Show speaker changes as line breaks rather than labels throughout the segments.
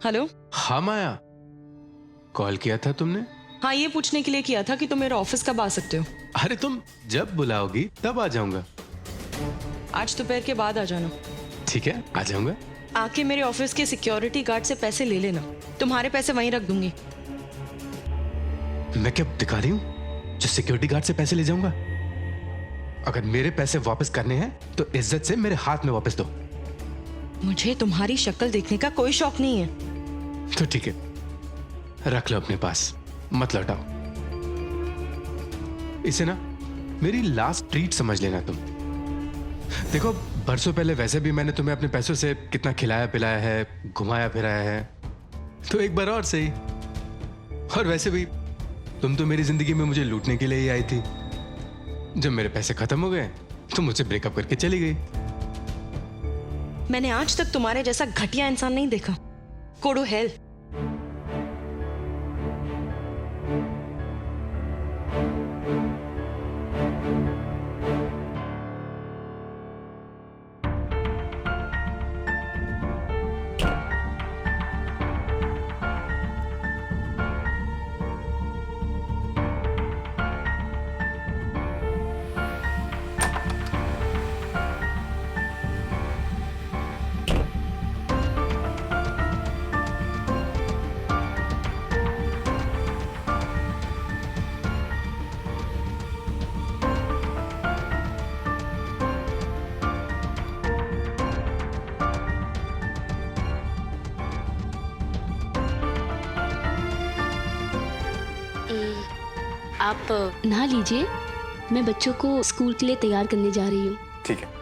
Hello.
हाँ माया, call किया था तुमने?
हाँ, ये पूछने के लिए किया था कि तुम मेरे ऑफिस कब आ सकते हो।
अरे तुम जब बुलाओगी तब आ जाऊंगा।
आज दोपहर के बाद आ जाना।
ठीक है, आ जाऊंगा।
आके मेरे ऑफिस के सिक्योरिटी गार्ड से पैसे ले लेना, तुम्हारे पैसे वहीं रख दूंगी।
मैं क्या दिखा रही हूँ जो सिक्योरिटी गार्ड से पैसे ले जाऊंगा? अगर मेरे पैसे वापस करने हैं तो इज्जत से मेरे हाथ में वापस दो।
मुझे तुम्हारी शक्ल देखने का कोई शौक नहीं है।
तो ठीक है, रख लो अपने पास, मत लौटाओ। इसे ना मेरी लास्ट ट्रीट समझ लेना तुम। देखो, बरसों पहले वैसे भी मैंने तुम्हें अपने पैसों से कितना खिलाया पिलाया है, घुमाया फिराया है, तो एक बार और सही। और वैसे भी तुम तो मेरी जिंदगी में मुझे लूटने के लिए ही आई थी। जब मेरे पैसे खत्म हो गए तो मुझसे ब्रेकअप करके चली गई।
मैंने आज तक तुम्हारे जैसा घटिया इंसान नहीं देखा। Go to hell.
आप नहा लीजिए, मैं बच्चों को स्कूल के लिए तैयार करने जा रही हूँ।
ठीक है।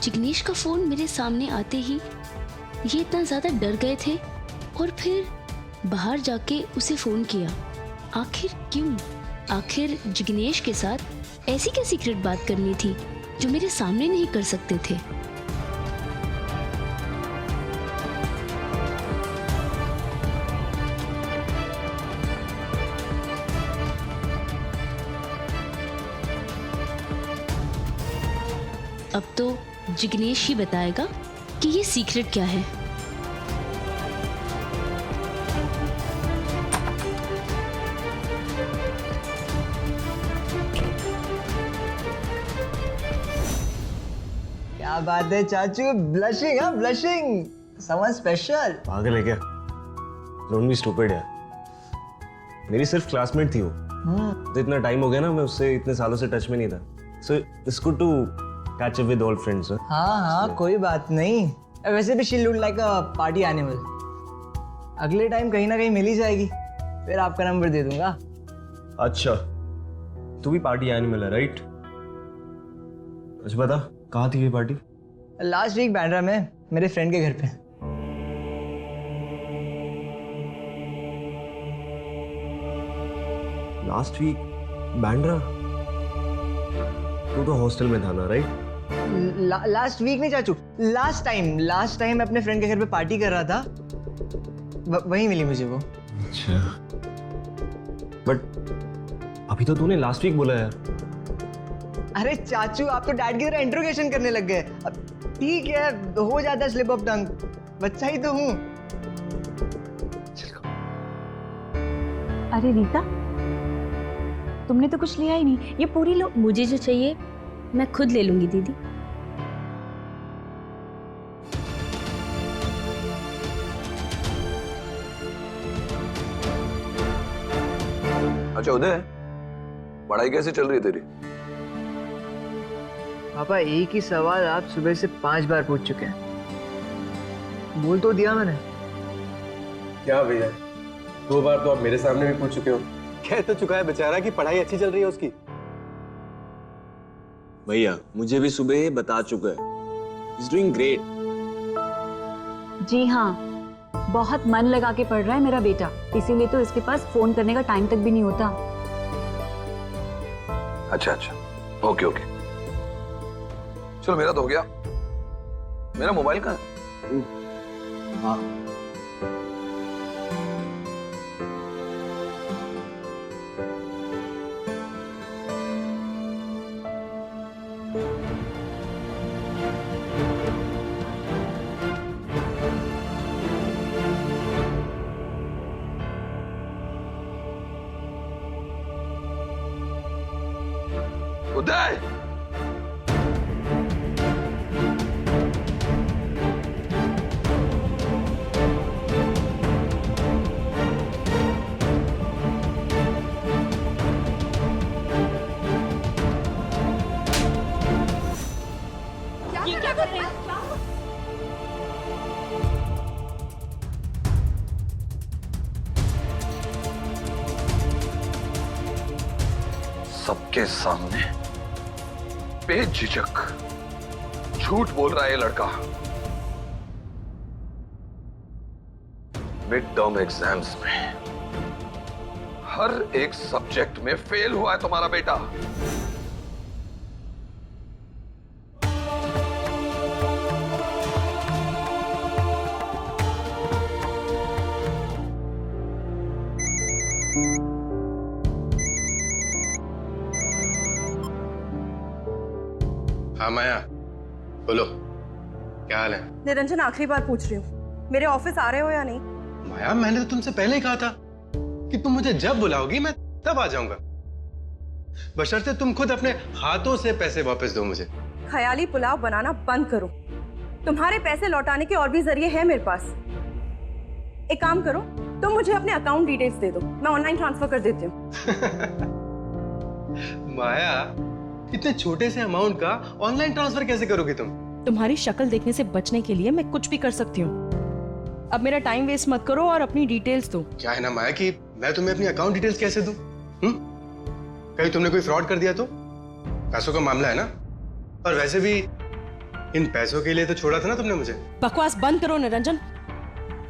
जिग्नेश का फोन मेरे सामने आते ही ये इतना ज्यादा डर गए थे और फिर बाहर जाके उसे फोन किया। आखिर क्यों? आखिर जिग्नेश के साथ ऐसी क्या सीक्रेट बात करनी थी जो मेरे सामने नहीं कर सकते थे? अब तो जिग्नेश ही बताएगा कि ये सीक्रेट क्या है।
क्या बात है चाचू, ब्लशिंग। हाँ, ब्लशिंग समवन स्पेशल।
पागल है क्या? डोंट बी स्टूपिड यार। मेरी सिर्फ क्लासमेट थी वो। तो इतना टाइम हो गया ना, मैं उससे इतने सालों से टच में नहीं था। So it's good to catch up with old friends.
हाँ हाँ, कोई बात नहीं। वैसे भी she look like a party animal. अगले टाइम कहीं ना कहीं मिल ही जाएगी, फिर आपका नंबर दे दूंगा।
अच्छा, तू भी पार्टी एनिमल है, राइट? अच्छा बता, कहाँ थी ये पार्टी?
लास्ट वीक बैंड्रा में, मेरे फ्रेंड के घर पे।
Last week Bandra? तू तो हॉस्टल में था ना, राइट?
लास्ट वीक नहीं चाचू, लास्ट टाइम मैं अपने फ्रेंड के घर पे पार्टी कर रहा था, वहीं मिली मुझे वो।
अच्छा, बट अभी तो तूने लास्ट वीक बोला यार।
अरे चाचू, आप तो डैड की तरह इंट्रोगेशन करने लग गए। अब ठीक है, हो जाता है स्लिप ऑफ टंग, बच्चा ही तो हूँ।
अरे रीता, तुमने तो कुछ लिया ही नहीं, ये पूरी लो।
मुझे जो चाहिए मैं खुद ले लूंगी दीदी।
अच्छा उदय, पढ़ाई कैसे चल रही है तेरी?
पापा, एक ही सवाल आप सुबह से 5 बार पूछ चुके हैं। बोल तो दिया मैंने।
क्या भैया, 2 बार तो आप मेरे सामने भी पूछ चुके हो। कह तो चुका है बेचारा कि पढ़ाई अच्छी चल रही है उसकी।
भैया मुझे भी सुबह ही बता चुका है, इज डूइंग ग्रेट।
जी हाँ, बहुत मन लगा के पढ़ रहा है मेरा बेटा, इसीलिए तो इसके पास फोन करने का टाइम तक भी नहीं होता।
अच्छा अच्छा, ओके ओके, चलो मेरा तो हो गया। मेरा मोबाइल कहाँ है?
हाँ
उदय, सबके सामने बेझिझक झूठ बोल रहा है ये लड़का। मिड टर्म एग्जाम्स में हर एक सब्जेक्ट में फेल हुआ है तुम्हारा बेटा।
हाँ माया, बोलो, क्या हाल है?
निरंजन, आखिरी बार पूछ रही हूँ, मेरे ऑफिस आ रहे हो या नहीं?
माया, मैंने तो तुमसे पहले ही कहा था कि तुम मुझे जब बुलाओगी मैं तब आ जाऊंगा, बशर्ते तुम खुद अपने हाथों से पैसे वापस दो मुझे।
ख्याली पुलाव बनाना बंद करो। तुम्हारे पैसे लौटाने के और भी जरिए हैं मेरे पास। एक काम करो, तुम मुझे अपने अकाउंट डिटेल्स दे दो, मैं ऑनलाइन ट्रांसफर कर देती हूँ।
माया, इतने छोटे से अमाउंट का ऑनलाइन ट्रांसफर कैसे करोगी तुम?
तुम्हारी शक्ल देखने से बचने के लिए मैं कुछ भी कर सकती हूँ। अब मेरा टाइम वेस्ट मत करो और अपनी डिटेल्स दो।
क्या है ना माया कि मैं तुम्हें अपनी अकाउंट डिटेल्स कैसे दूं? कहीं तुमने कोई फ्रॉड कर दिया तो? पैसों का मामला है ना, और वैसे भी इन पैसों के लिए तो छोड़ा था ना तुमने मुझे।
बकवास बंद करो निरंजन,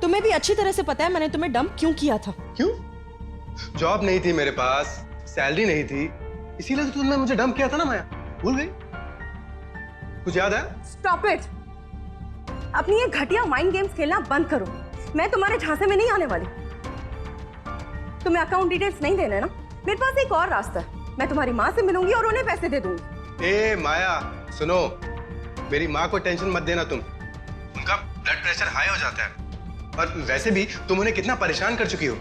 तुम्हें भी अच्छी तरह से पता है मैंने तुम्हें डंप क्यों किया था।
क्यों? जॉब नहीं थी मेरे पास, सैलरी नहीं थी, इसीलिए तो तुमने मुझे डंप किया था ना माया। भूल गई? कुछ याद है?
Stop it. अपनी ये घटिया माइंड गेम्स खेलना बंद करो। मैं तुम्हारे झांसे में नहीं आने वाली। तुम्हें अकाउंट डिटेल्स नहीं देना ना, मेरे पास एक और रास्ता है। मैं तुम्हारी माँ से मिलूंगी और उन्हें पैसे दे दूंगी।
ए माया सुनो, मेरी माँ को टेंशन मत देना तुम, उनका ब्लड प्रेशर हाई हो जाता है, और वैसे भी तुम उन्हें कितना परेशान कर चुकी हो।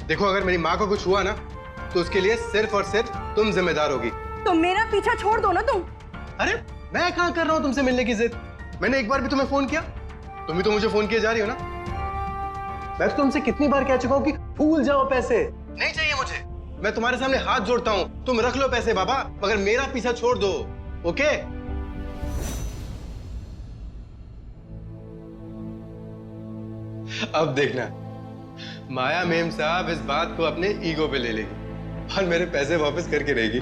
देखो, अगर मेरी माँ को कुछ हुआ ना तो उसके लिए सिर्फ और सिर्फ तुम जिम्मेदार होगी।
तो मेरा पीछा छोड़ दो ना तुम।
अरे मैं कहाँ कर रहा हूँ तुमसे मिलने की जिद? मैंने एक बार भी तुम्हें फोन किया? तुम भी तो मुझे फोन किए जा रही हो ना। मैं तो तुमसे कितनी बार कह चुका हूँ कि भूल जाओ, पैसे नहीं चाहिए मुझे। मैं तुम्हारे सामने हाथ जोड़ता हूँ, तुम रख लो पैसे बाबा, मगर मेरा पीछा छोड़ दो, ओके? अब देखना, माया मेम साहब इस बात को अपने ईगो पे ले लेगी और मेरे पैसे वापस करके रहेगी।